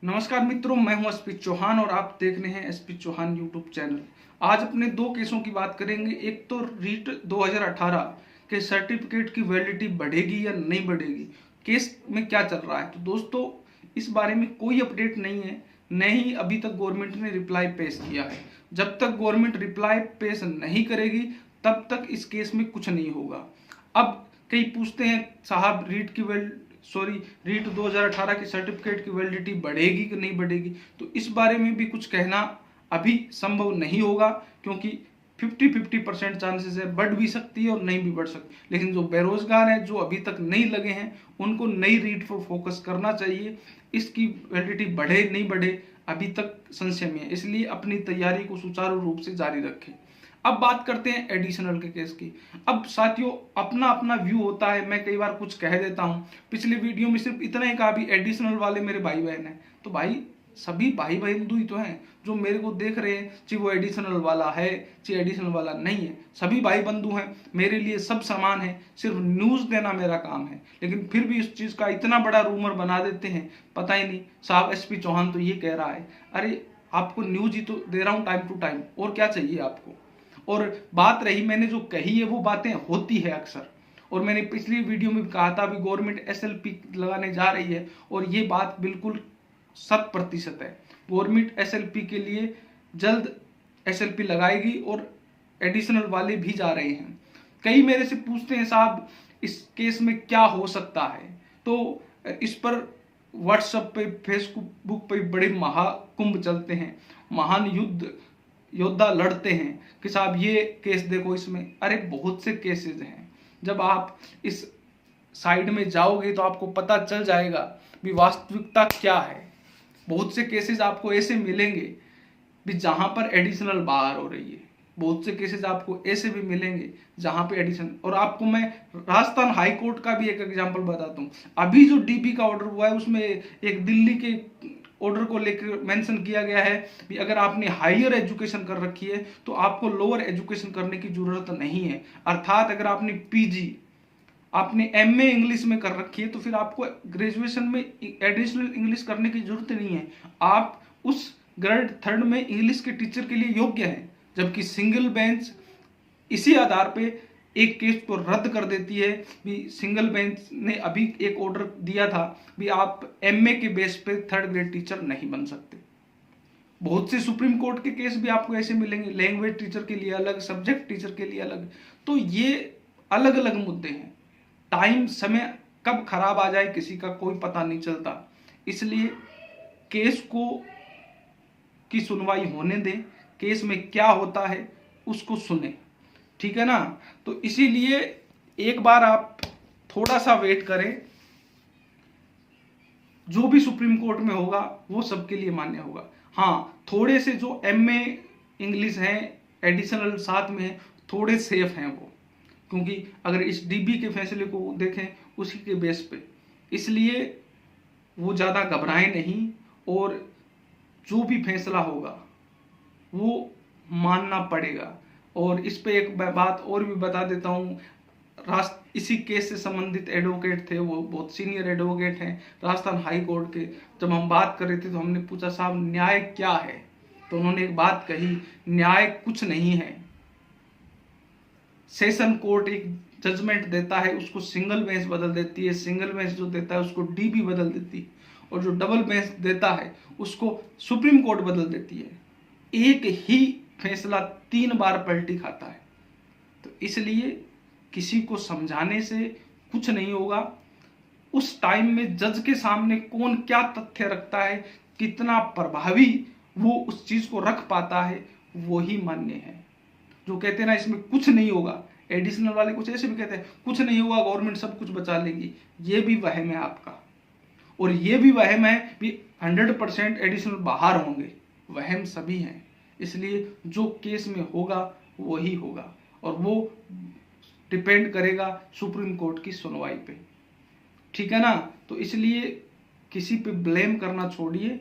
नमस्कार मित्रों, मैं हूं एसपी चौहान और आप देख रहे हैं एसपी चौहान यूट्यूब चैनल। आज अपने दो केसों की बात करेंगे। एक तो रीट 2018 के सर्टिफिकेट की वैलिडिटी बढ़ेगी या नहीं बढ़ेगी, केस में क्या चल रहा है। तो दोस्तों, इस बारे में कोई अपडेट नहीं है, न ही अभी तक गवर्नमेंट ने रिप्लाई पेश किया है। जब तक गवर्नमेंट रिप्लाई पेश नहीं करेगी तब तक इस केस में कुछ नहीं होगा। अब कई पूछते हैं, साहब रीट 2018 की सर्टिफिकेट की वैलिडिटी बढ़ेगी कि नहीं बढ़ेगी। तो इस बारे में भी कुछ कहना अभी संभव नहीं होगा, क्योंकि 50-50% चांसेस है, बढ़ भी सकती है और नहीं भी बढ़ सकती। लेकिन जो बेरोजगार हैं, जो अभी तक नहीं लगे हैं, उनको नई रीट पर फोकस करना चाहिए। इसकी वैलिडिटी बढ़े नहीं बढ़े अभी तक संशय में है, इसलिए अपनी तैयारी को सुचारू रूप से जारी रखें। अब बात करते हैं एडिशनल के केस की। अब साथियों, अपना अपना व्यू होता है, मैं कई बार कुछ कह देता हूं। पिछले वीडियो में सिर्फ इतना ही कहा भी एडिशनल वाले मेरे भाई बहन हैं। तो भाई, सभी भाई भाई हिंदू ही तो हैं। जो मेरे को देख रहे हैं, चाहे वो एडिशनल वाला है चाहे एडिशनल वाला नहीं है, सभी भाई बंधु हैं, मेरे लिए सब समान है। सिर्फ न्यूज देना मेरा काम है। लेकिन फिर भी इस चीज का इतना बड़ा रूमर बना देते हैं, पता ही नहीं। साहब एसपी चौहान तो ये कह रहा है, अरे आपको न्यूज ही तो दे रहा हूं टाइम टू टाइम, और क्या चाहिए आपको। और बात रही, मैंने जो कही है वो बातें होती है अक्सर। और मैंने पिछली वीडियो में कहा था अभी गवर्नमेंट एसएलपी लगाने जा रही है, और ये बात बिल्कुल 100% है। गवर्नमेंट एसएलपी के लिए जल्द एसएलपी लगाएगी और एडिशनल वाले भी जा रहे हैं। कई मेरे से पूछते हैं, साहब इस केस में क्या हो सकता है। तो इस पर व्हाट्सएप पे, फेसबुक पे बड़े महाकुंभ चलते हैं, महान योद्धा लड़ते हैं कि साहब ये केस देखो इसमें। अरे बहुत से केसेस हैं, जब आप इस साइड में जाओगे तो आपको पता चल जाएगा भी वास्तविकता क्या है। बहुत से केसेस आपको ऐसे मिलेंगे भी जहां पर एडिशनल बाहर हो रही है। बहुत से केसेस आपको ऐसे भी मिलेंगे जहां पे एडिशन। और आपको मैं राजस्थान हाई कोर्ट का भी एक एग्जांपल बताता हूं। अभी जो डीबी का ऑर्डर हुआ है उसमें एक दिल्ली के ऑर्डर को लेकर मेंशन किया गया है कि अगर आपने हायर एजुकेशन कर रखी है तो आपको लोअर एजुकेशन करने की जरूरत नहीं है। अर्थात अगर आपने पीजी, आपने एमए इंग्लिश में कर रखी है तो फिर आपको ग्रेजुएशन में एडिशनल इंग्लिश करने की जरूरत नहीं है। आप उस ग्रेड 3 में इंग्लिश के टीचर के लिए योग्य हैं। जबकि सिंगल बेंच इसी आधार पे एक केस को रद्द कर देती है भी सिंगल बेंच ने अभी एक ऑर्डर दिया था भी आप एमए के बेस पे 3rd ग्रेड टीचर नहीं बन सकते। बहुत से सुप्रीम कोर्ट के केस भी आपको ऐसे मिलेंगे, लैंग्वेज टीचर के लिए अलग, सब्जेक्ट टीचर के लिए अलग। तो ये अलग अलग मुद्दे हैं। टाइम, समय कब खराब आ जाए किसी का कोई पता नहीं चलता। इसलिए केस को की सुनवाई होने दें, केस में क्या होता है उसको सुने, ठीक है ना। तो इसीलिए एक बार आप थोड़ा सा वेट करें। जो भी सुप्रीम कोर्ट में होगा वो सबके लिए मान्य होगा। हाँ, थोड़े से जो एमए इंग्लिश हैं एडिशनल साथ में है, थोड़े सेफ हैं वो, क्योंकि अगर इस डीबी के फैसले को देखें उसी के बेस पे, इसलिए वो ज़्यादा घबराएं नहीं। और जो भी फैसला होगा वो मानना पड़ेगा। और इस पे एक बात और भी बता देता हूँ, इसी केस से संबंधित एडवोकेट थे, वो बहुत सीनियर एडवोकेट हैं राजस्थान हाई कोर्ट के। जब हम बात कर रहे थे तो हमने पूछा, साहब न्याय क्या है। तो उन्होंने एक बात कही, न्याय कुछ नहीं है। सेशन कोर्ट एक जजमेंट देता है, उसको सिंगल बेंच बदल देती है, सिंगल बेंच जो देता है उसको डीबी बदल देती है, और जो डबल बेंच देता है उसको सुप्रीम कोर्ट बदल देती है। एक ही फैसला 3 बार पलटी खाता है। तो इसलिए किसी को समझाने से कुछ नहीं होगा। उस टाइम में जज के सामने कौन क्या तथ्य रखता है, कितना प्रभावी वो उस चीज को रख पाता है, वो ही मान्य है। जो कहते हैं ना इसमें कुछ नहीं होगा, एडिशनल वाले कुछ ऐसे भी कहते हैं कुछ नहीं होगा, गवर्नमेंट सब कुछ बचा लेगी, ये भी वहम है आपका। और ये भी वहम है कि 100% एडिशनल बाहर होंगे, वहम सभी हैं। इसलिए जो केस में होगा वही होगा, और वो डिपेंड करेगा सुप्रीम कोर्ट की सुनवाई पे, ठीक है ना। तो इसलिए किसी पे ब्लेम करना छोड़िए,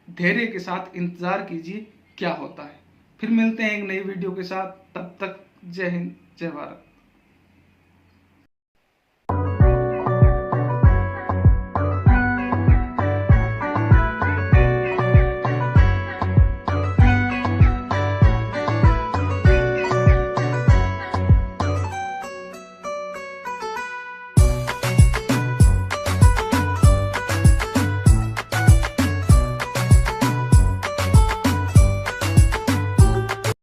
धैर्य के साथ इंतजार कीजिए क्या होता है। फिर मिलते हैं एक नई वीडियो के साथ, तब तक जय हिंद जय भारत।